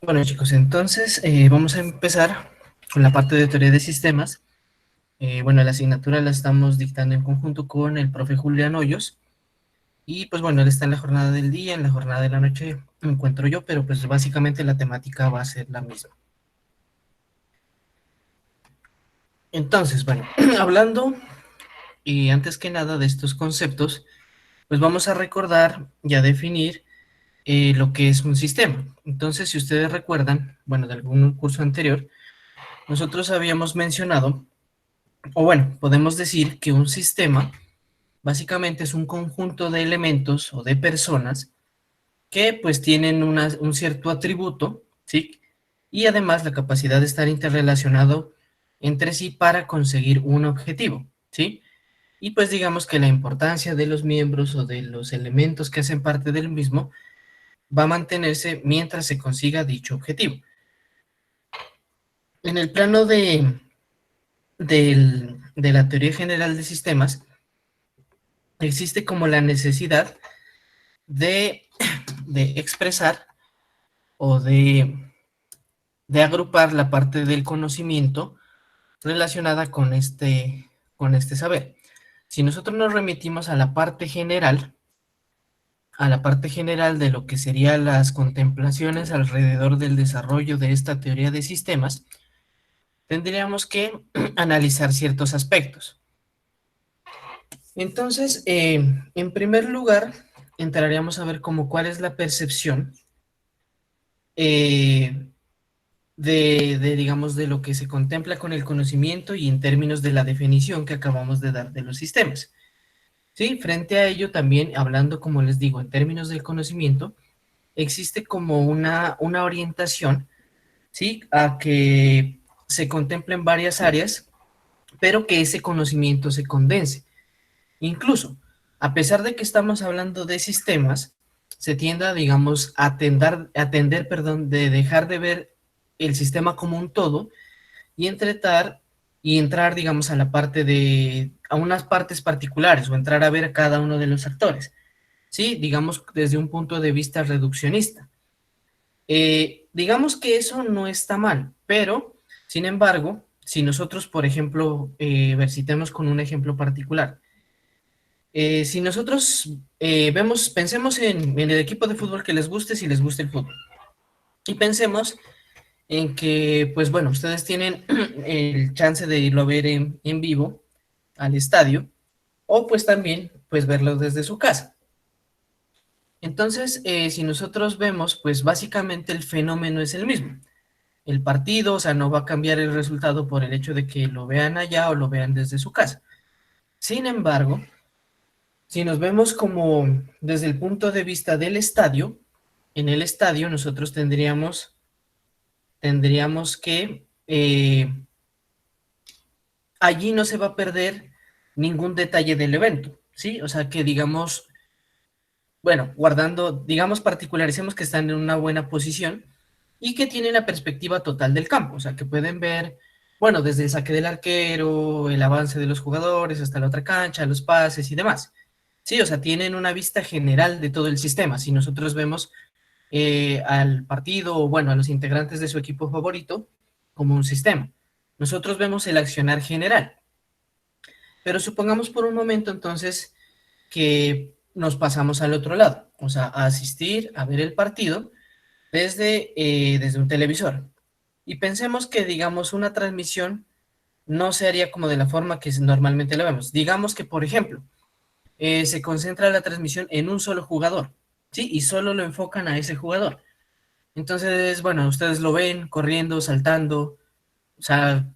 Bueno, chicos, entonces vamos a empezar con la parte de teoría de sistemas. Bueno, la asignatura la estamos dictando en conjunto con el profe Julián Hoyos. Y pues bueno, él está en la jornada del día, en la jornada de la noche me encuentro yo, pero pues básicamente la temática va a ser la misma. Entonces, bueno, hablando y antes que nada de estos conceptos, pues vamos a recordar y a definir lo que es un sistema. Entonces, si ustedes recuerdan, bueno, de algún curso anterior, nosotros habíamos mencionado, o bueno, podemos decir que un sistema básicamente es un conjunto de elementos o de personas que pues tienen un cierto atributo, ¿sí? Y además la capacidad de estar interrelacionado entre sí para conseguir un objetivo, ¿sí? Y pues digamos que la importancia de los miembros o de los elementos que hacen parte del mismo va a mantenerse mientras se consiga dicho objetivo. En el plano de la teoría general de sistemas, existe como la necesidad de, de expresar o de agrupar la parte del conocimiento relacionada con este saber. Si nosotros nos remitimos a la parte general de lo que serían las contemplaciones alrededor del desarrollo de esta teoría de sistemas, tendríamos que analizar ciertos aspectos. Entonces, en primer lugar, entraríamos a ver como cuál es la percepción eh, digamos, de lo que se contempla con el conocimiento y en términos de la definición que acabamos de dar de los sistemas. Sí, frente a ello también, hablando, como les digo, en términos del conocimiento, existe como una orientación, ¿sí? A que se contemplen varias áreas, pero que ese conocimiento se condense. Incluso, a pesar de que estamos hablando de sistemas, se tiende, digamos, perdón, de dejar de ver el sistema como un todo y entrar, digamos, a unas partes particulares o entrar a ver a cada uno de los actores, ¿sí? Digamos, desde un punto de vista reduccionista. Digamos que eso no está mal, pero, sin embargo, si nosotros, por ejemplo, versitemos con un ejemplo particular, si nosotros pensemos en el equipo de fútbol que les guste, si les gusta el fútbol, y pensemos en que, pues bueno, ustedes tienen el chance de irlo a ver en vivo al estadio, o pues también, pues verlo desde su casa. Entonces, si nosotros vemos, pues básicamente el fenómeno es el mismo. El partido, o sea, no va a cambiar el resultado por el hecho de que lo vean allá o lo vean desde su casa. Sin embargo, si nos vemos como desde el punto de vista del estadio, en el estadio nosotros tendríamos que allí no se va a perder ningún detalle del evento, ¿sí? O sea, que digamos, bueno, digamos, particularicemos que están en una buena posición y que tienen la perspectiva total del campo, o sea, que pueden ver, bueno, desde el saque del arquero, el avance de los jugadores hasta la otra cancha, los pases y demás. Sí, o sea, tienen una vista general de todo el sistema. Si nosotros vemos al partido o, bueno, a los integrantes de su equipo favorito como un sistema, nosotros vemos el accionar general. Pero supongamos por un momento entonces que nos pasamos al otro lado, o sea, a asistir, a ver el partido desde un televisor. Y pensemos que, digamos, una transmisión no se haría como de la forma que normalmente la vemos. Digamos que, por ejemplo, se concentra la transmisión en un solo jugador, ¿sí? Y solo lo enfocan a ese jugador. Entonces, bueno, ustedes lo ven corriendo, saltando, o sea,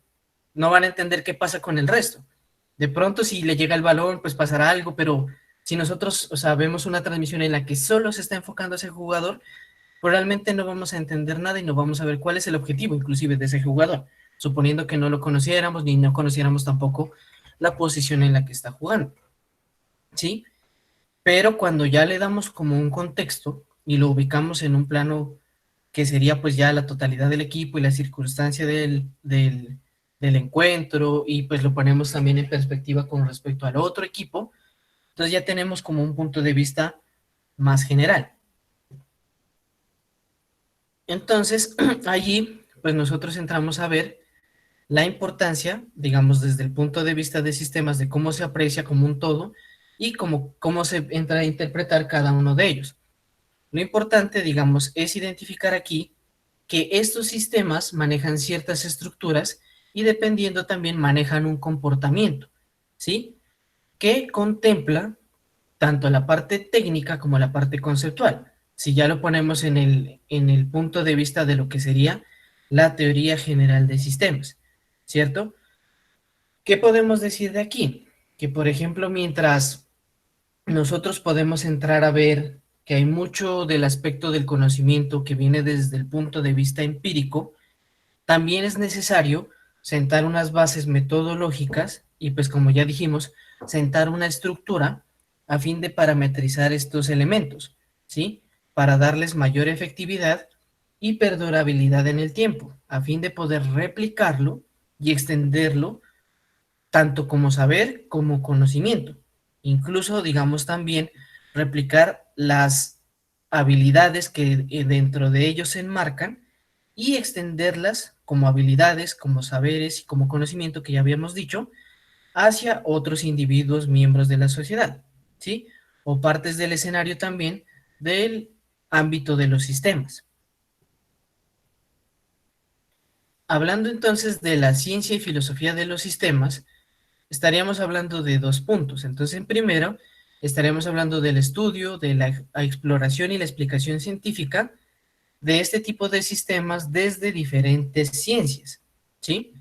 no van a entender qué pasa con el resto. De pronto, si le llega el balón, pues pasará algo, pero si nosotros, o sea, vemos una transmisión en la que solo se está enfocando a ese jugador, pues realmente no vamos a entender nada y no vamos a ver cuál es el objetivo, inclusive, de ese jugador, suponiendo que no lo conociéramos ni no conociéramos tampoco la posición en la que está jugando, ¿sí? Pero cuando ya le damos como un contexto y lo ubicamos en un plano que sería pues ya la totalidad del equipo y la circunstancia del encuentro y pues lo ponemos también en perspectiva con respecto al otro equipo, entonces ya tenemos como un punto de vista más general. Entonces, allí, pues nosotros entramos a ver la importancia, digamos, desde el punto de vista de sistemas, de cómo se aprecia como un todo y cómo se entra a interpretar cada uno de ellos. Lo importante, digamos, es identificar aquí que estos sistemas manejan ciertas estructuras y dependiendo también manejan un comportamiento, ¿sí? Que contempla tanto la parte técnica como la parte conceptual. Si ya lo ponemos en el punto de vista de lo que sería la teoría general de sistemas, ¿cierto? ¿Qué podemos decir de aquí? Que, por ejemplo, mientras nosotros podemos entrar a ver que hay mucho del aspecto del conocimiento que viene desde el punto de vista empírico, también es necesario sentar unas bases metodológicas y pues como ya dijimos, sentar una estructura a fin de parametrizar estos elementos, ¿sí? Para darles mayor efectividad y perdurabilidad en el tiempo, a fin de poder replicarlo y extenderlo tanto como saber como conocimiento. Incluso, digamos, también replicar las habilidades que dentro de ellos se enmarcan y extenderlas como habilidades, como saberes y como conocimiento que ya habíamos dicho, hacia otros individuos miembros de la sociedad, ¿sí? O partes del escenario también del ámbito de los sistemas. Hablando entonces de la ciencia y filosofía de los sistemas, estaríamos hablando de dos puntos. Entonces, en primero, estaremos hablando del estudio, de la exploración y la explicación científica de este tipo de sistemas desde diferentes ciencias, ¿sí?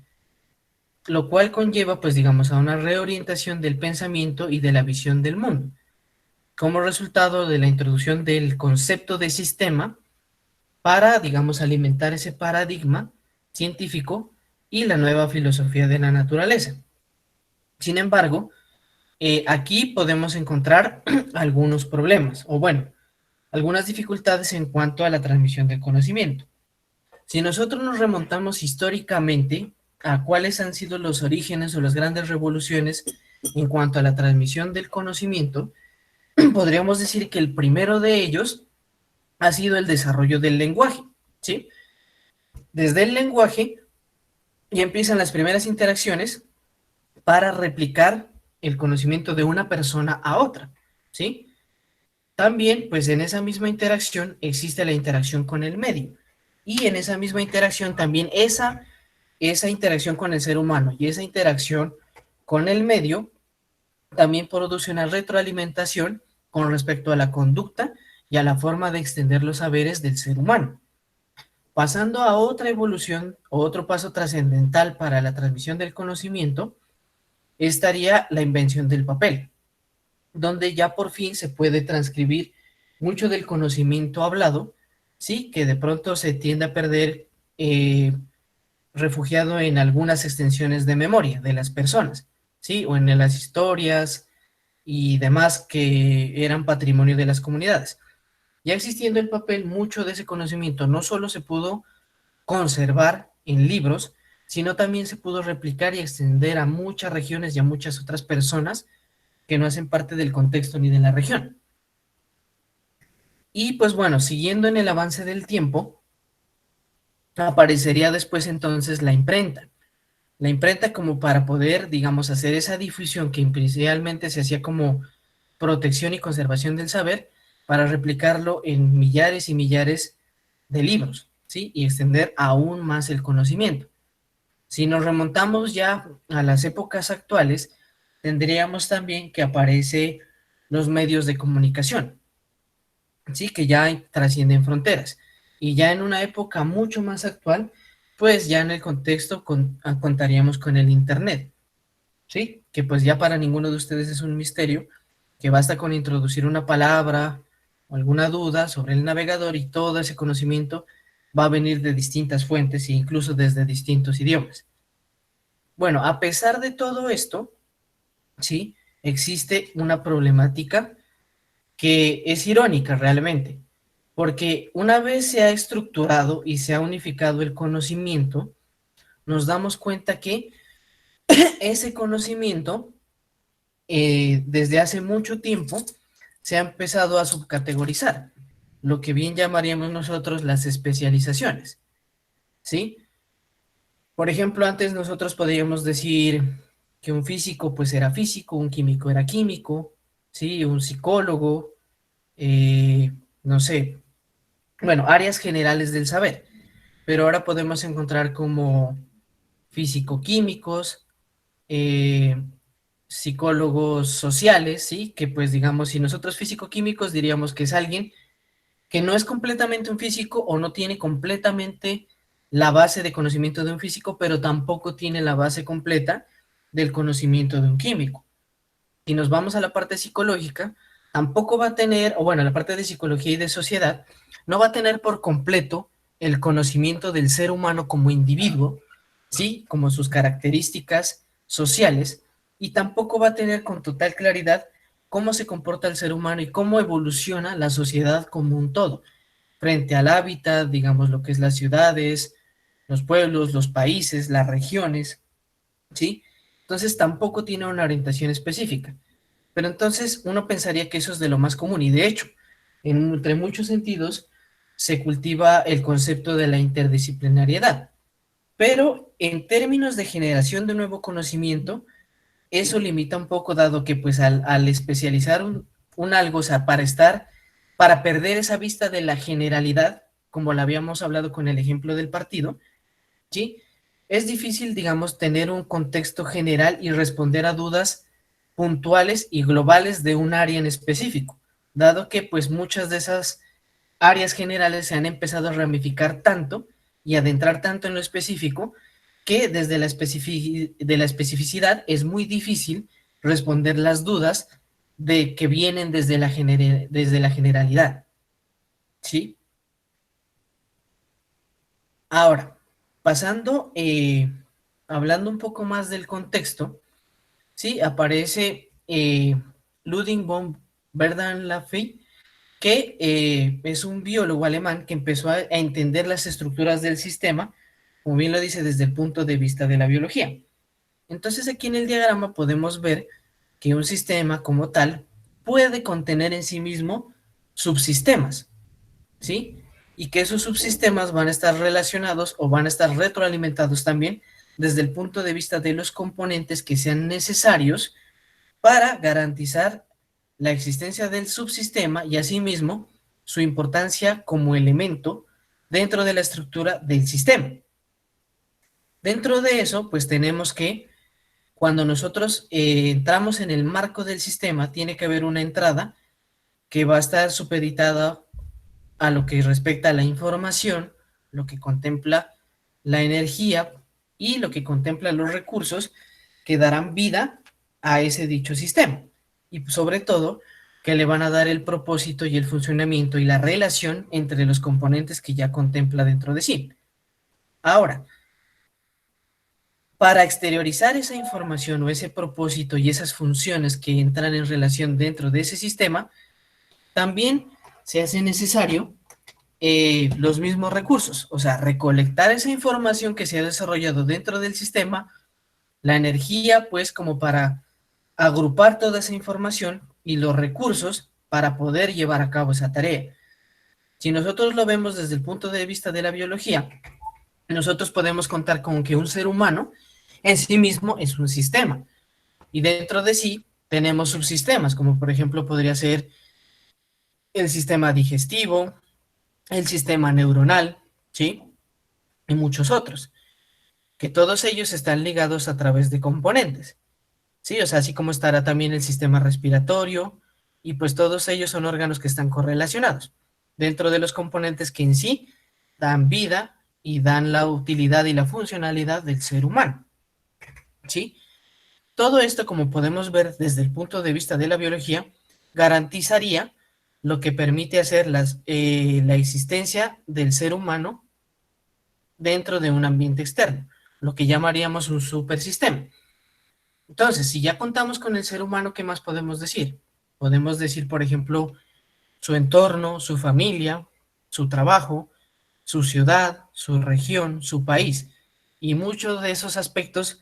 Lo cual conlleva, pues, digamos, a una reorientación del pensamiento y de la visión del mundo, como resultado de la introducción del concepto de sistema para, digamos, alimentar ese paradigma científico y la nueva filosofía de la naturaleza. Sin embargo, aquí podemos encontrar algunos problemas, o bueno, algunas dificultades en cuanto a la transmisión del conocimiento. Si nosotros nos remontamos históricamente a cuáles han sido los orígenes o las grandes revoluciones en cuanto a la transmisión del conocimiento, podríamos decir que el primero de ellos ha sido el desarrollo del lenguaje, ¿sí? Desde el lenguaje ya empiezan las primeras interacciones para replicar el conocimiento de una persona a otra, ¿sí? También, pues en esa misma interacción existe la interacción con el medio. Y en esa misma interacción también esa interacción con el ser humano y esa interacción con el medio también produce una retroalimentación con respecto a la conducta y a la forma de extender los saberes del ser humano. Pasando a otra evolución o otro paso trascendental para la transmisión del conocimiento, estaría la invención del papel, donde ya por fin se puede transcribir mucho del conocimiento hablado, sí, que de pronto se tiende a perder refugiado en algunas extensiones de memoria de las personas, sí, o en las historias y demás que eran patrimonio de las comunidades. Ya existiendo el papel, mucho de ese conocimiento no solo se pudo conservar en libros, sino también se pudo replicar y extender a muchas regiones y a muchas otras personas que no hacen parte del contexto ni de la región. Y pues bueno, siguiendo en el avance del tiempo, aparecería después entonces la imprenta. La imprenta como para poder, digamos, hacer esa difusión que inicialmente se hacía como protección y conservación del saber, para replicarlo en millares y millares de libros, ¿sí? Y extender aún más el conocimiento. Si nos remontamos ya a las épocas actuales, tendríamos también que aparece los medios de comunicación, ¿sí? Que ya trascienden fronteras. Y ya en una época mucho más actual, pues ya en el contexto contaríamos con el Internet, ¿sí? Que pues ya para ninguno de ustedes es un misterio, que basta con introducir una palabra o alguna duda sobre el navegador y todo ese conocimiento va a venir de distintas fuentes e incluso desde distintos idiomas. Bueno, a pesar de todo esto, ¿sí? Existe una problemática que es irónica realmente, porque una vez se ha estructurado y se ha unificado el conocimiento, nos damos cuenta que ese conocimiento desde hace mucho tiempo se ha empezado a subcategorizar. lo que bien llamaríamos nosotros las especializaciones, ¿sí? Por ejemplo, antes nosotros podríamos decir que un físico pues era físico, un químico era químico, ¿sí? Un psicólogo, eh, no sé, bueno, áreas generales del saber, pero ahora podemos encontrar como físico-químicos, eh, psicólogos sociales, ¿sí? Que pues digamos, si nosotros físico-químicos diríamos que es alguien que no es completamente un físico o no tiene completamente la base de conocimiento de un físico, pero tampoco tiene la base completa del conocimiento de un químico. Si nos vamos a la parte psicológica, tampoco va a tener, o bueno, la parte de psicología y de sociedad, no va a tener por completo el conocimiento del ser humano como individuo, ¿sí? Como sus características sociales, y tampoco va a tener con total claridad cómo se comporta el ser humano y cómo evoluciona la sociedad como un todo, frente al hábitat, digamos lo que es las ciudades, los pueblos, los países, las regiones, ¿sí? Entonces tampoco tiene una orientación específica. Pero entonces uno pensaría que eso es de lo más común y de hecho, entre muchos sentidos, se cultiva el concepto de la interdisciplinariedad. Pero en términos de generación de nuevo conocimiento, eso limita un poco dado que pues al especializar un algo, o sea, para perder esa vista de la generalidad, como la habíamos hablado con el ejemplo del partido, ¿sí? Es difícil, digamos, tener un contexto general y responder a dudas puntuales y globales de un área en específico, dado que pues muchas de esas áreas generales se han empezado a ramificar tanto y adentrar tanto en lo específico que desde de la especificidad es muy difícil responder las dudas de que vienen desde la generalidad, ¿sí? Ahora, pasando, hablando un poco más del contexto, ¿sí? Aparece Ludwig von Bertalanffy, que es un biólogo alemán que empezó a entender las estructuras del sistema, como bien lo dice, desde el punto de vista de la biología. Entonces aquí en el diagrama podemos ver que un sistema como tal puede contener en sí mismo subsistemas, ¿sí? Y que esos subsistemas van a estar relacionados o van a estar retroalimentados también desde el punto de vista de los componentes que sean necesarios para garantizar la existencia del subsistema y asimismo su importancia como elemento dentro de la estructura del sistema. Dentro de eso, pues tenemos que cuando nosotros entramos en el marco del sistema, tiene que haber una entrada que va a estar supeditada a lo que respecta a la información, lo que contempla la energía y lo que contempla los recursos que darán vida a ese dicho sistema. Y sobre todo, que le van a dar el propósito y el funcionamiento y la relación entre los componentes que ya contempla dentro de sí. Ahora, para exteriorizar esa información o ese propósito y esas funciones que entran en relación dentro de ese sistema, también se hace necesario los mismos recursos, o sea, recolectar esa información que se ha desarrollado dentro del sistema, la energía, pues, como para agrupar toda esa información y los recursos para poder llevar a cabo esa tarea. Si nosotros lo vemos desde el punto de vista de la biología, nosotros podemos contar con que un ser humano en sí mismo es un sistema y dentro de sí tenemos subsistemas, como por ejemplo podría ser el sistema digestivo, el sistema neuronal, ¿sí? Y muchos otros, que todos ellos están ligados a través de componentes, ¿sí? O sea, así como estará también el sistema respiratorio, y pues todos ellos son órganos que están correlacionados dentro de los componentes que en sí dan vida y dan la utilidad y la funcionalidad del ser humano, ¿sí? Todo esto, como podemos ver desde el punto de vista de la biología, garantizaría lo que permite hacer la existencia del ser humano dentro de un ambiente externo, lo que llamaríamos un supersistema. Entonces, si ya contamos con el ser humano, ¿qué más podemos decir? Podemos decir, por ejemplo, su entorno, su familia, su trabajo, su ciudad, su región, su país. Y muchos de esos aspectos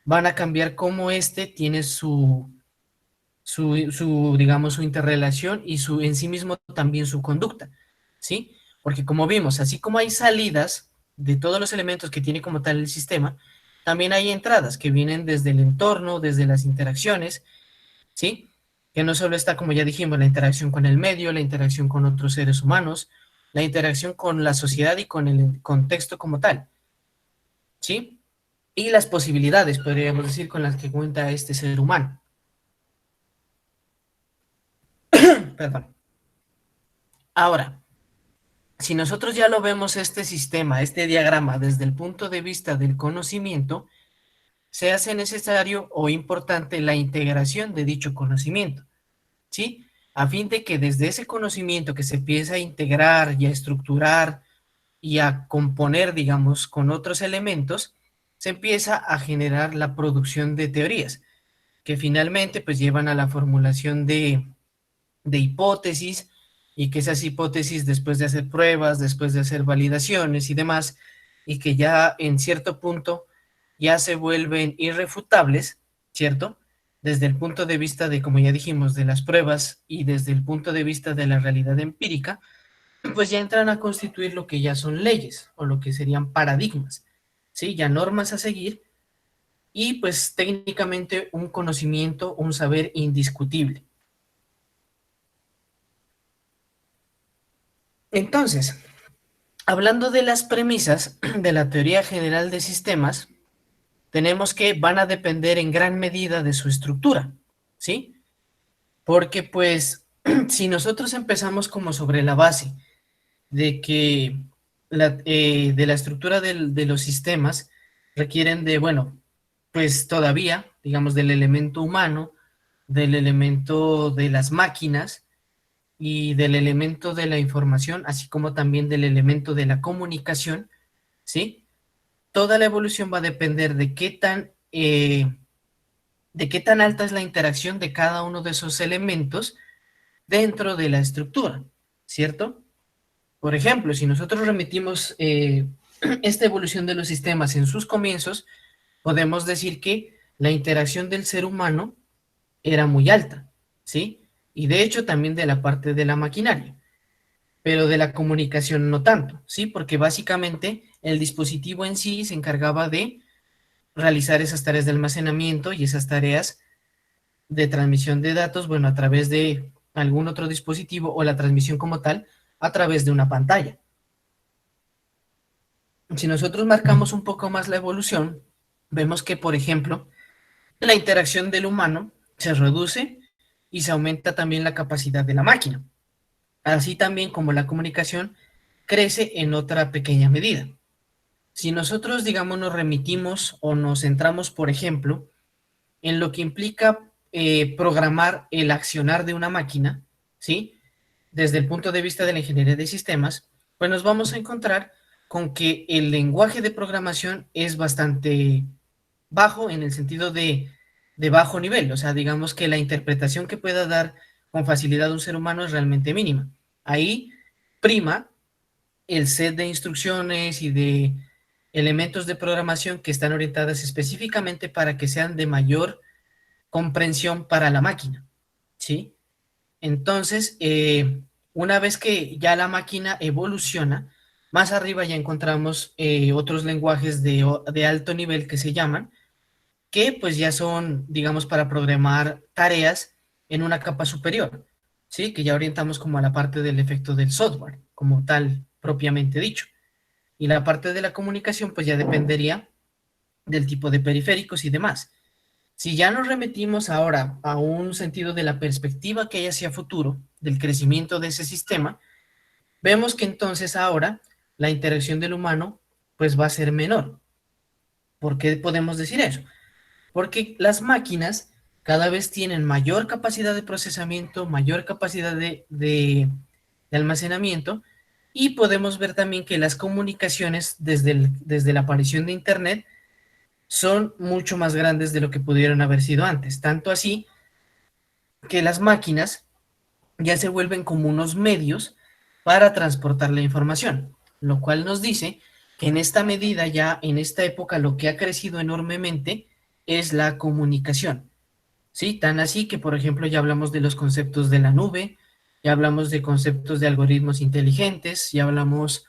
van a cambiar cómo éste tiene digamos, su interrelación y en sí mismo también su conducta. ¿sí? Porque como vimos, así como hay salidas de todos los elementos que tiene como tal el sistema, también hay entradas que vienen desde el entorno, desde las interacciones, ¿sí? Que no solo está, como ya dijimos, la interacción con el medio, la interacción con otros seres humanos, la interacción con la sociedad y con el contexto como tal, ¿sí? Y las posibilidades, podríamos decir, con las que cuenta este ser humano. Perdón. Ahora, si nosotros ya lo vemos este sistema, este diagrama, desde el punto de vista del conocimiento, se hace necesario o importante la integración de dicho conocimiento, ¿sí? A fin de que desde ese conocimiento que se empieza a integrar y a estructurar y a componer, digamos, con otros elementos, se empieza a generar la producción de teorías, que finalmente pues llevan a la formulación de hipótesis, y que esas hipótesis, después de hacer pruebas, después de hacer validaciones y demás, y que ya en cierto punto ya se vuelven irrefutables, ¿cierto? Desde el punto de vista de, como ya dijimos, de las pruebas y desde el punto de vista de la realidad empírica, pues ya entran a constituir lo que ya son leyes o lo que serían paradigmas, ¿sí? Ya normas a seguir y pues técnicamente un conocimiento, un saber indiscutible. Entonces, hablando de las premisas de la teoría general de sistemas, tenemos que van a depender en gran medida de su estructura, ¿sí? Porque pues si nosotros empezamos como sobre la base de que de la estructura de los sistemas requieren de, bueno, pues todavía, digamos, del elemento humano, del elemento de las máquinas y del elemento de la información, así como también del elemento de la comunicación, ¿sí? Toda la evolución va a depender de qué tan alta es la interacción de cada uno de esos elementos dentro de la estructura, ¿cierto? Por ejemplo, si nosotros remitimos esta evolución de los sistemas en sus comienzos, podemos decir que la interacción del ser humano era muy alta, ¿sí? Y de hecho también de la parte de la maquinaria, pero de la comunicación no tanto, ¿sí? Porque básicamente el dispositivo en sí se encargaba de realizar esas tareas de almacenamiento y esas tareas de transmisión de datos, bueno, a través de algún otro dispositivo o la transmisión como tal a través de una pantalla. Si nosotros marcamos un poco más la evolución, vemos que, por ejemplo, la interacción del humano se reduce y se aumenta también la capacidad de la máquina, así también como la comunicación crece en otra pequeña medida. Si nosotros, digamos, nos remitimos o nos centramos, por ejemplo, en lo que implica programar el accionar de una máquina, ¿sí? Desde el punto de vista de la ingeniería de sistemas, pues nos vamos a encontrar con que el lenguaje de programación es bastante bajo en el sentido de bajo nivel, o sea, digamos que la interpretación que pueda dar con facilidad un ser humano es realmente mínima. Ahí prima el set de instrucciones y de elementos de programación que están orientadas específicamente para que sean de mayor comprensión para la máquina, ¿sí? Entonces, una vez que ya la máquina evoluciona, más arriba ya encontramos otros lenguajes de alto nivel que se llaman, que pues ya son, digamos, para programar tareas en una capa superior, ¿sí? Que ya orientamos como a la parte del efecto del software, como tal, propiamente dicho. Y la parte de la comunicación, pues ya dependería del tipo de periféricos y demás. Si ya nos remitimos ahora a un sentido de la perspectiva que hay hacia futuro, del crecimiento de ese sistema, vemos que entonces ahora la interacción del humano pues va a ser menor. ¿Por qué podemos decir eso? Porque las máquinas cada vez tienen mayor capacidad de procesamiento, mayor capacidad de almacenamiento, y podemos ver también que las comunicaciones desde la aparición de Internet son mucho más grandes de lo que pudieron haber sido antes. Tanto así que las máquinas ya se vuelven como unos medios para transportar la información, lo cual nos dice que en esta medida, ya en esta época, lo que ha crecido enormemente es la comunicación, ¿sí? Tan así que, por ejemplo, ya hablamos de los conceptos de la nube, ya hablamos de conceptos de algoritmos inteligentes, ya hablamos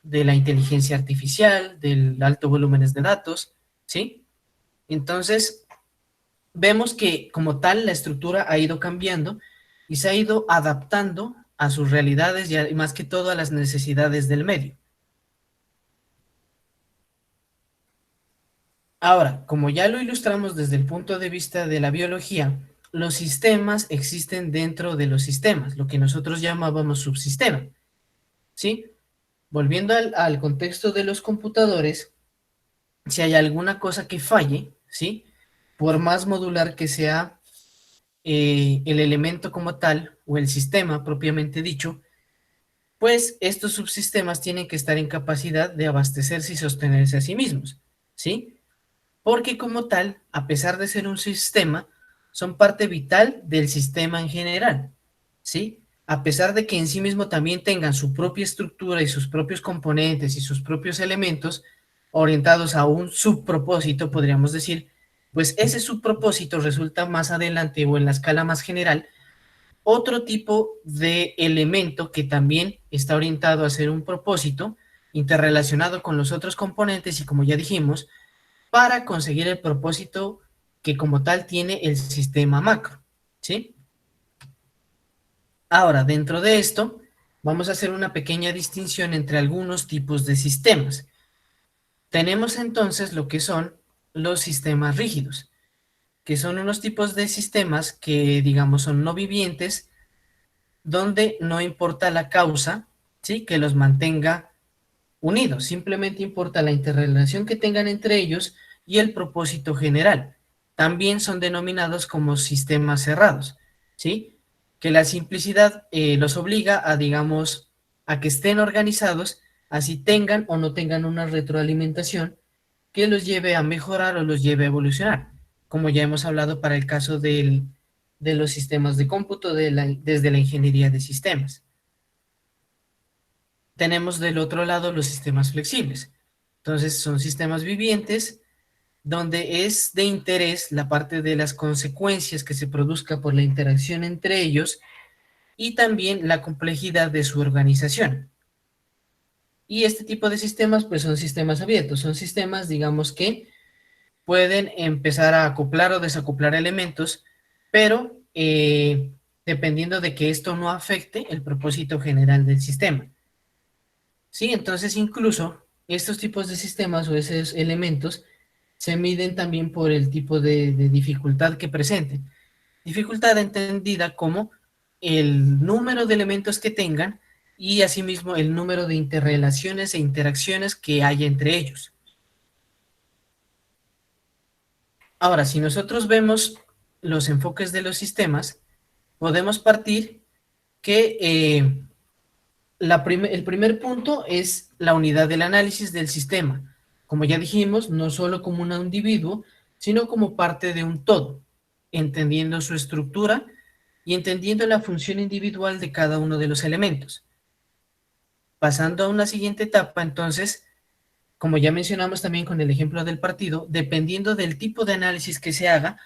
de la inteligencia artificial, del alto volúmenes de datos, ¿sí? Entonces, vemos que como tal la estructura ha ido cambiando y se ha ido adaptando a sus realidades y más que todo a las necesidades del medio. Ahora, como ya lo ilustramos desde el punto de vista de la biología, los sistemas existen dentro de los sistemas, lo que nosotros llamábamos subsistema, ¿sí? Volviendo al contexto de los computadores, si hay alguna cosa que falle, ¿sí? Por más modular que sea el elemento como tal o el sistema propiamente dicho, pues estos subsistemas tienen que estar en capacidad de abastecerse y sostenerse a sí mismos, ¿sí? Porque como tal, a pesar de ser un sistema, son parte vital del sistema en general, ¿sí? A pesar de que en sí mismo también tengan su propia estructura y sus propios componentes y sus propios elementos orientados a un subpropósito, podríamos decir, pues ese subpropósito resulta más adelante o en la escala más general otro tipo de elemento que también está orientado a ser un propósito interrelacionado con los otros componentes y como ya dijimos, para conseguir el propósito que como tal tiene el sistema macro, ¿sí? Ahora, dentro de esto, vamos a hacer una pequeña distinción entre algunos tipos de sistemas. Tenemos entonces lo que son los sistemas rígidos, que son unos tipos de sistemas que, digamos, son no vivientes, donde no importa la causa, ¿sí? Que los mantenga unidos, simplemente importa la interrelación que tengan entre ellos y el propósito general. También son denominados como sistemas cerrados, ¿sí? Que la simplicidad los obliga a, digamos, a que estén organizados, así tengan o no tengan una retroalimentación que los lleve a mejorar o los lleve a evolucionar, como ya hemos hablado para el caso de los sistemas de cómputo desde la ingeniería de sistemas. Tenemos del otro lado los sistemas flexibles. Entonces son sistemas vivientes donde es de interés la parte de las consecuencias que se produzca por la interacción entre ellos y también la complejidad de su organización. Y este tipo de sistemas pues son sistemas abiertos, son sistemas digamos que pueden empezar a acoplar o desacoplar elementos, pero dependiendo de que esto no afecte el propósito general del sistema. Sí, entonces incluso estos tipos de sistemas o esos elementos se miden también por el tipo de dificultad que presenten. Dificultad entendida como el número de elementos que tengan y asimismo el número de interrelaciones e interacciones que hay entre ellos. Ahora, si nosotros vemos los enfoques de los sistemas, podemos partir que el primer punto es la unidad del análisis del sistema. Como ya dijimos, no solo como un individuo, sino como parte de un todo, entendiendo su estructura y entendiendo la función individual de cada uno de los elementos. Pasando a una siguiente etapa, entonces, como ya mencionamos también con el ejemplo del partido, dependiendo del tipo de análisis que se haga,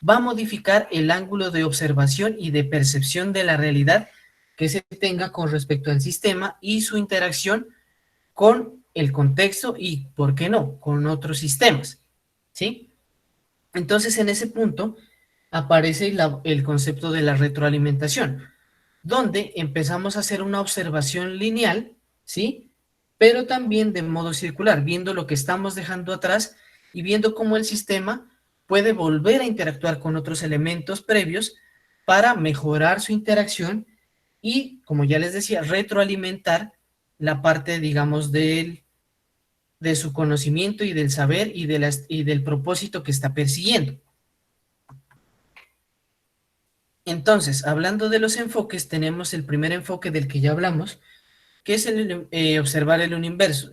va a modificar el ángulo de observación y de percepción de la realidad que se tenga con respecto al sistema y su interacción con el contexto y, ¿por qué no?, con otros sistemas, ¿sí? Entonces, en ese punto aparece el concepto de la retroalimentación, donde empezamos a hacer una observación lineal, ¿sí? Pero también de modo circular, viendo lo que estamos dejando atrás y viendo cómo el sistema puede volver a interactuar con otros elementos previos para mejorar su interacción y, como ya les decía, retroalimentar la parte, digamos, de su conocimiento y del saber y del propósito que está persiguiendo. Entonces, hablando de los enfoques, tenemos el primer enfoque del que ya hablamos, que es observar el universo,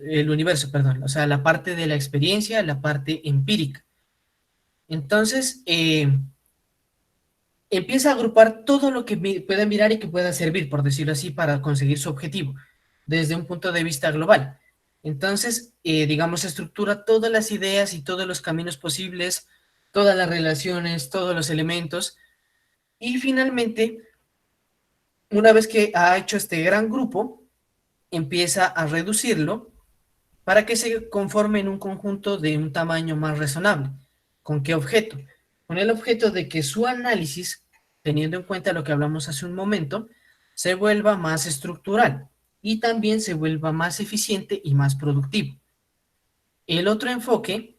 perdón, o sea, la parte de la experiencia, la parte empírica. Entonces, empieza a agrupar todo lo que pueda mirar y que pueda servir, por decirlo así, para conseguir su objetivo, desde un punto de vista global. Entonces, digamos, estructura todas las ideas y todos los caminos posibles, todas las relaciones, todos los elementos, y finalmente Una vez que ha hecho este gran grupo, empieza a reducirlo para que se conforme en un conjunto de un tamaño más razonable. ¿Con qué objeto? Con el objeto de que su análisis, teniendo en cuenta lo que hablamos hace un momento, se vuelva más estructural y también se vuelva más eficiente y más productivo. El otro enfoque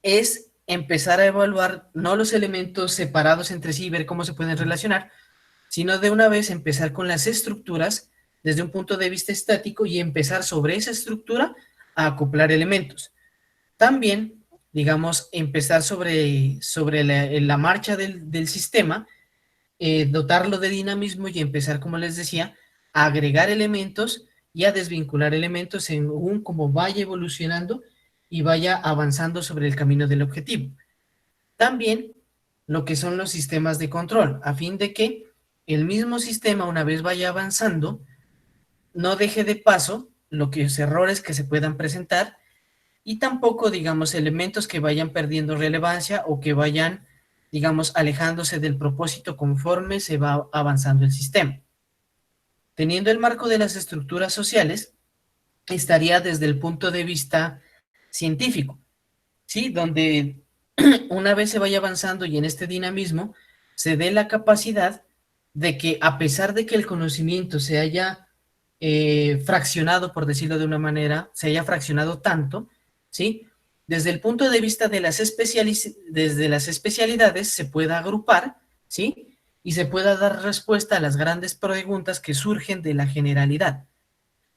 es empezar a evaluar no los elementos separados entre sí y ver cómo se pueden relacionar, sino de una vez empezar con las estructuras desde un punto de vista estático y empezar sobre esa estructura a acoplar elementos. También, digamos, empezar sobre la marcha del sistema, dotarlo de dinamismo y empezar, como les decía, a agregar elementos y a desvincular elementos según como vaya evolucionando y vaya avanzando sobre el camino del objetivo. También lo que son los sistemas de control, a fin de que el mismo sistema, una vez vaya avanzando, no deje de paso los errores que se puedan presentar y tampoco, digamos, elementos que vayan perdiendo relevancia o que vayan, digamos, alejándose del propósito conforme se va avanzando el sistema. Teniendo el marco de las estructuras sociales, estaría desde el punto de vista científico, ¿sí? Donde una vez se vaya avanzando y en este dinamismo se dé la capacidad de que a pesar de que el conocimiento se haya fraccionado, por decirlo de una manera, se haya fraccionado tanto, ¿sí? Desde el punto de vista de desde las especialidades se pueda agrupar, ¿sí? Y se pueda dar respuesta a las grandes preguntas que surgen de la generalidad,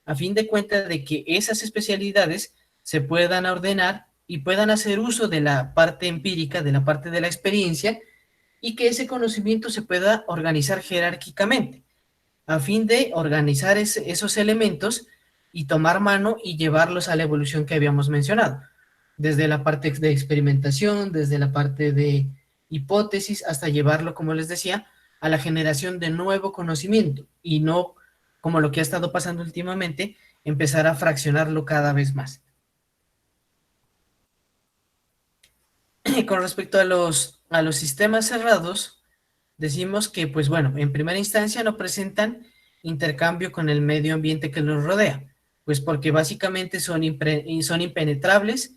a fin de cuentas de que esas especialidades se puedan ordenar y puedan hacer uso de la parte empírica, de la parte de la experiencia, y que ese conocimiento se pueda organizar jerárquicamente, a fin de organizar esos elementos y tomar mano y llevarlos a la evolución que habíamos mencionado, desde la parte de experimentación, desde la parte de hipótesis, hasta llevarlo, como les decía, a la generación de nuevo conocimiento y no, como lo que ha estado pasando últimamente, empezar a fraccionarlo cada vez más. Con respecto a los sistemas cerrados, decimos que, pues bueno, en primera instancia no presentan intercambio con el medio ambiente que los rodea, pues porque básicamente son impenetrables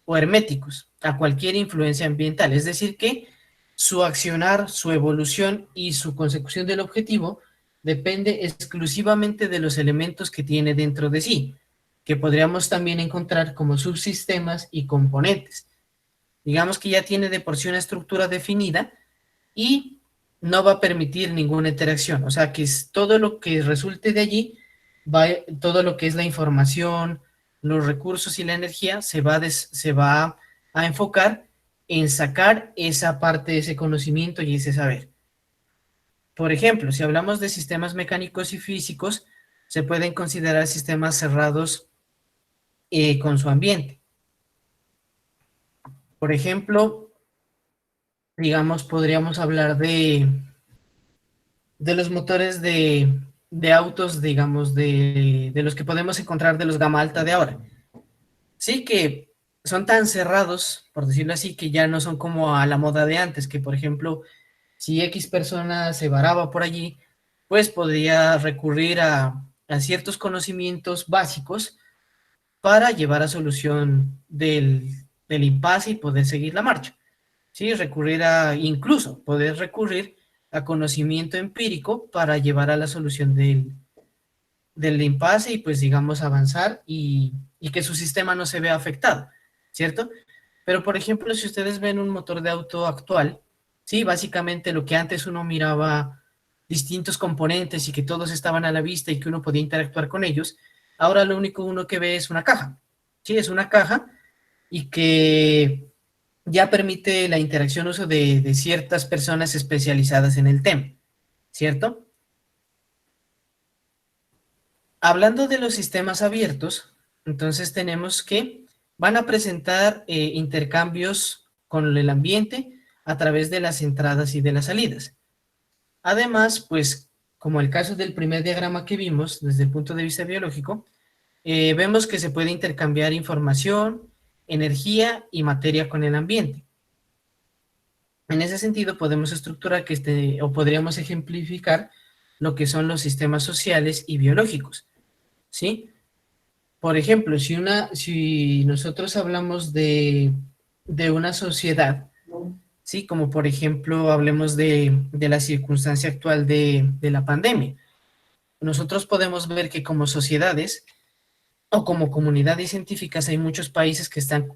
o herméticos a cualquier influencia ambiental, es decir que su accionar, su evolución y su consecución del objetivo depende exclusivamente de los elementos que tiene dentro de sí, que podríamos también encontrar como subsistemas y componentes. Digamos que ya tiene de por sí una estructura definida y no va a permitir ninguna interacción. O sea, que es todo lo que resulte de allí, todo lo que es la información, los recursos y la energía, se va a enfocar en sacar esa parte de ese conocimiento y ese saber. Por ejemplo, si hablamos de sistemas mecánicos y físicos, se pueden considerar sistemas cerrados con su ambiente. Por ejemplo, digamos, podríamos hablar de los motores de autos, digamos, de los que podemos encontrar de los gama alta de ahora. Sí que son tan cerrados, por decirlo así, que ya no son como a la moda de antes, que por ejemplo, si X persona se varaba por allí, pues podría recurrir a ciertos conocimientos básicos para llevar a solución del impasse y poder seguir la marcha. Sí, incluso poder recurrir a conocimiento empírico para llevar a la solución del impasse y pues digamos avanzar y que su sistema no se vea afectado, ¿cierto? Pero por ejemplo, si ustedes ven un motor de auto actual, sí, básicamente lo que antes uno miraba distintos componentes y que todos estaban a la vista y que uno podía interactuar con ellos, ahora lo único uno que ve es una caja, sí, es una caja y que ya permite la interacción uso de ciertas personas especializadas en el tema, ¿cierto? Hablando de los sistemas abiertos, entonces tenemos que van a presentar intercambios con el ambiente a través de las entradas y de las salidas. Además, pues, como el caso del primer diagrama que vimos desde el punto de vista biológico, vemos que se puede intercambiar información, energía y materia con el ambiente. En ese sentido, podemos estructurar o podríamos ejemplificar lo que son los sistemas sociales y biológicos, ¿sí? Por ejemplo, si nosotros hablamos de una sociedad, ¿sí? Como por ejemplo hablemos de la circunstancia actual de la pandemia, nosotros podemos ver que como sociedades o como comunidades científicas hay muchos países que están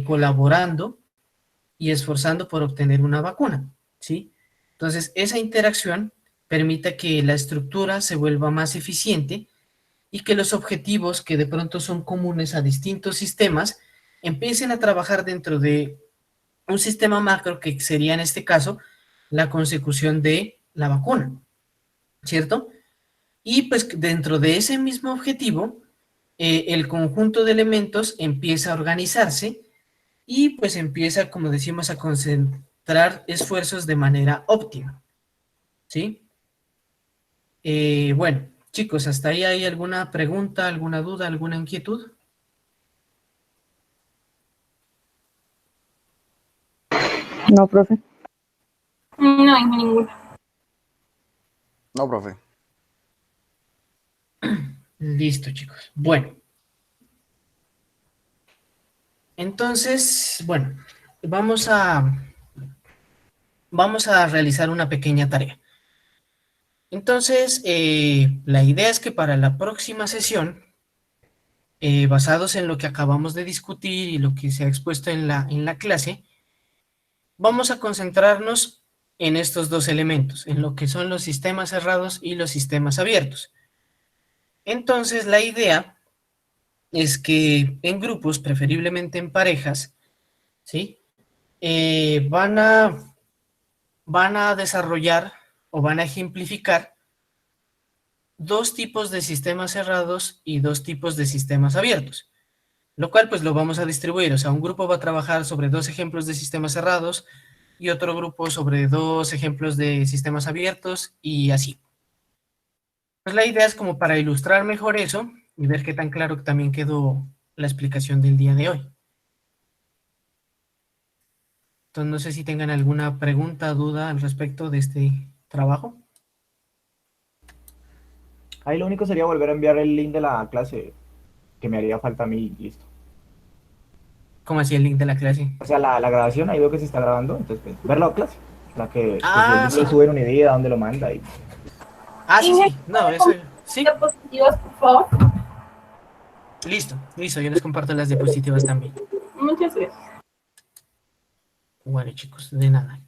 colaborando y esforzando por obtener una vacuna, ¿sí? Entonces, esa interacción permite que la estructura se vuelva más eficiente y que los objetivos que de pronto son comunes a distintos sistemas empiecen a trabajar dentro de un sistema macro que sería en este caso la consecución de la vacuna, ¿cierto? Y pues dentro de ese mismo objetivo, el conjunto de elementos empieza a organizarse y pues empieza, como decimos, a concentrar esfuerzos de manera óptima, ¿sí? Bueno, chicos, ¿hasta ahí hay alguna pregunta, alguna duda, alguna inquietud? No, profe. No hay ninguna. No, profe. Listo, chicos. Bueno. Entonces, bueno, vamos a realizar una pequeña tarea. Entonces, la idea es que para la próxima sesión, basados en lo que acabamos de discutir y lo que se ha expuesto en la clase, vamos a concentrarnos en estos dos elementos, en lo que son los sistemas cerrados y los sistemas abiertos. Entonces, la idea es que en grupos, preferiblemente en parejas, ¿sí? Van a desarrollar o van a ejemplificar dos tipos de sistemas cerrados y dos tipos de sistemas abiertos, lo cual pues lo vamos a distribuir, o sea, un grupo va a trabajar sobre dos ejemplos de sistemas cerrados y otro grupo sobre dos ejemplos de sistemas abiertos y así. Pues la idea es como para ilustrar mejor eso y ver qué tan claro también quedó la explicación del día de hoy. Entonces no sé si tengan alguna pregunta, duda al respecto de este trabajo. Ahí lo único sería volver a enviar el link de la clase que me haría falta a mí y listo. ¿Cómo así el link de la clase? O sea, la grabación, ahí veo que se está grabando, entonces pues, ver la clase. La que pues, Sí. lo sube en Unidad, dónde lo manda. Y... Sí, no, eso, sí. Diapositivas, por favor. Listo, yo les comparto las diapositivas también. Muchas gracias. Bueno, chicos, de nada.